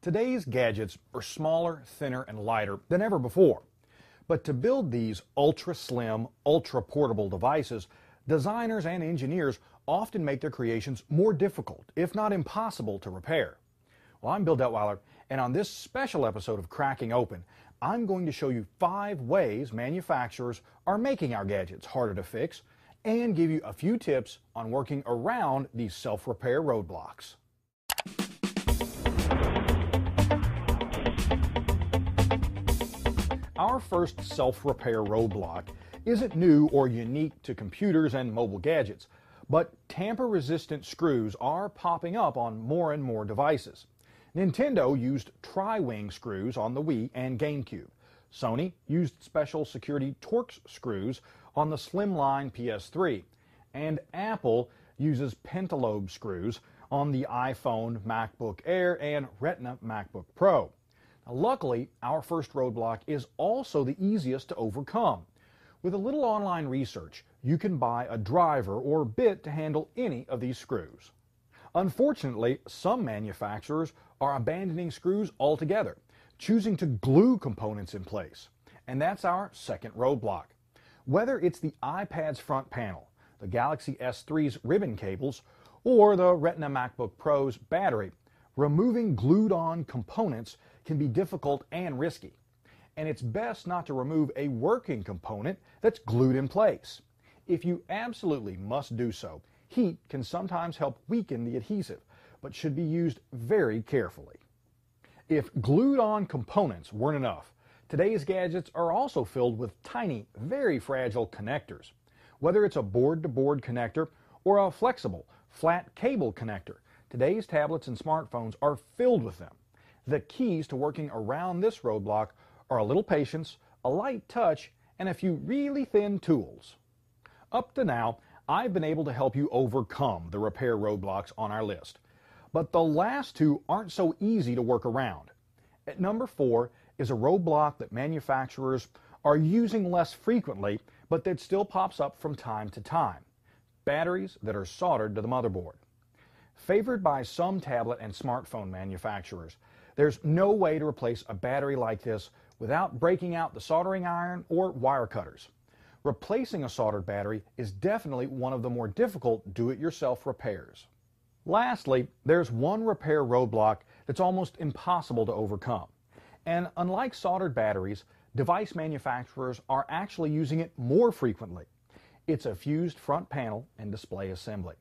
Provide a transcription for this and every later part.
Today's gadgets are smaller, thinner, and lighter than ever before. But to build these ultra-slim, ultra-portable devices, designers and engineers often make their creations more difficult, if not impossible, to repair. Well, I'm Bill Detweiler, and on this special episode of Cracking Open, I'm going to show you 5 ways manufacturers are making our gadgets harder to fix, and give you a few tips on working around these self-repair roadblocks. Our first self-repair roadblock isn't new or unique to computers and mobile gadgets, but tamper-resistant screws are popping up on more and more devices. Nintendo used tri-wing screws on the Wii and GameCube. Sony used special security Torx screws on the slimline PS3. And Apple uses pentalobe screws on the iPhone, MacBook Air, and Retina MacBook Pro. Luckily, our first roadblock is also the easiest to overcome. With a little online research, you can buy a driver or bit to handle any of these screws. Unfortunately, some manufacturers are abandoning screws altogether, choosing to glue components in place. And that's our second roadblock. Whether it's the iPad's front panel, the Galaxy S3's ribbon cables, or the Retina MacBook Pro's battery, removing glued-on components can be difficult and risky, and it's best not to remove a working component that's glued in place. If you absolutely must do so, heat can sometimes help weaken the adhesive, but should be used very carefully. If glued-on components weren't enough, today's gadgets are also filled with tiny, very fragile connectors. Whether it's a board-to-board connector or a flexible, flat cable connector, today's tablets and smartphones are filled with them. The keys to working around this roadblock are a little patience, a light touch, and a few really thin tools. Up to now, I've been able to help you overcome the repair roadblocks on our list. But the last 2 aren't so easy to work around. At number 4 is a roadblock that manufacturers are using less frequently, but that still pops up from time to time: batteries that are soldered to the motherboard. Favored by some tablet and smartphone manufacturers, there's no way to replace a battery like this without breaking out the soldering iron or wire cutters. Replacing a soldered battery is definitely one of the more difficult do-it-yourself repairs. Lastly, there's one repair roadblock that's almost impossible to overcome. And unlike soldered batteries, device manufacturers are actually using it more frequently. It's a fused front panel and display assembly.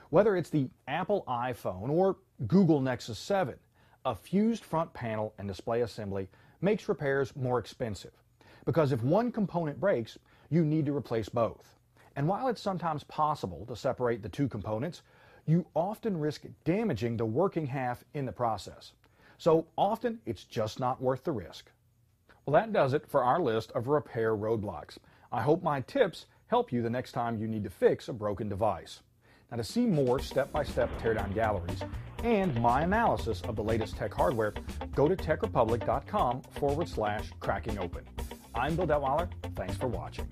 Whether it's the Apple iPhone or Google Nexus 7, a fused front panel and display assembly makes repairs more expensive, because if one component breaks, you need to replace both. And while it's sometimes possible to separate the 2 components, you often risk damaging the working half in the process. So often, it's just not worth the risk. Well, that does it for our list of repair roadblocks. I hope my tips help you the next time you need to fix a broken device. Now, to see more step-by-step teardown galleries and my analysis of the latest tech hardware, go to techrepublic.com/crackingopen. I'm Bill Detweiler. Thanks for watching.